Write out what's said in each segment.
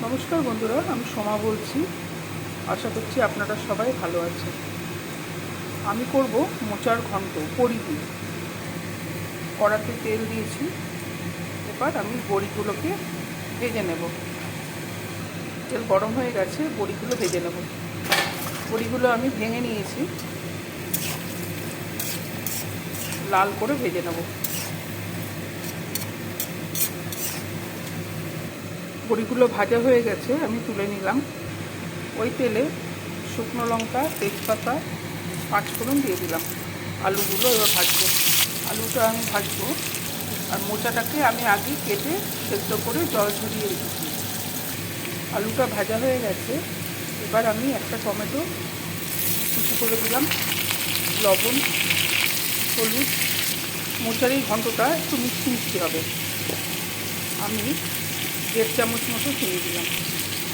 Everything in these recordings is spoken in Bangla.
নমস্কার বন্ধুরা, আমি সোমা বলছি। আশা করছি আপনারা সবাই ভালো আছেন। আমি করব মোচার ঘন্ট বড়ি দিয়ে। কড়াতে তেল দিয়েছি। এবার আমি বড়িগুলোকে ভেজে নেব। তেল গরম হয়ে গেছে, বড়িগুলো ভেজে নেব। বড়িগুলো আমি ভেঙে নিয়েছি, লাল করে ভেজে নেব। বড়িগুলো ভাজা হয়ে গেছে, আমি তুলে নিলাম। ওই তেলে শুকনো লঙ্কা, তেজপাতা, পাঁচফোড়ন দিয়ে দিলাম। আলুগুলো এবার ভাজবো। আলুটা আমি ভাজবো। আর মোচাটাকে আমি আগে কেটে সেদ্ধ করে জল ঝরিয়ে রেখেছি। আলুটা ভাজা হয়ে গেছে। এবার আমি একটা টমেটো কুচি করে দিলাম, লবণ, হলুদ। মোচার এই ঘন্টটা একটু মিষ্টি মিষ্টি হবে। আমি 1.5 চামচ মতো চিনি দিলাম।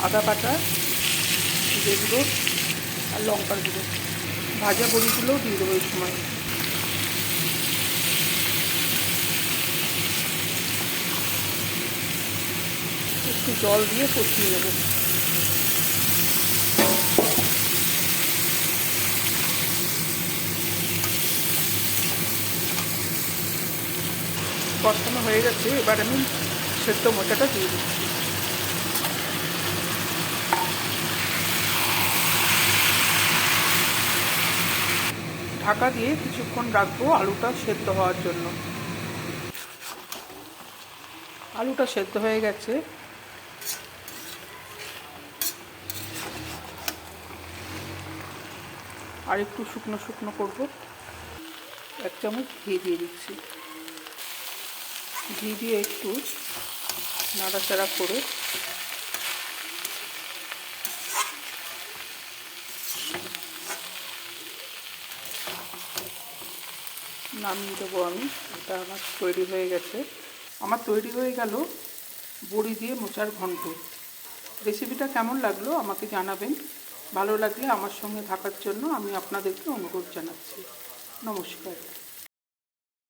আদা বাটা, জিরে গুঁড়ো আর লঙ্কার গুঁড়ো। ভাজা বড়িগুলোও দিয়ে দেবো এই সময়। একটু জল দিয়ে কষিয়ে নেব। কষানো হয়ে গেছে, এবার আমি সেদ্ধ মোচাটা দিয়ে দিচ্ছি। ঢাকা দিয়ে কিছুক্ষণ রাখবো আলুটা সেদ্ধ হওয়ার জন্য। আলুটা সেদ্ধ হয়ে গেছে। আর একটু শুকনো শুকনো করব। 1 চামচ ঘি দিয়ে দিচ্ছি। ঘি দিয়ে একটু নাড়াচাড়া করে নামিয়ে দেবো আমি। এটা আমার তৈরি হয়ে গেছে। আমার তৈরি হয়ে গেল বড়ি দিয়ে মোচার ঘন্ট। রেসিপিটা কেমন লাগলো আমাকে জানাবেন। ভালো লাগলে আমার সঙ্গে থাকার জন্য আমি আপনাদেরকে অনুরোধ জানাচ্ছি। নমস্কার।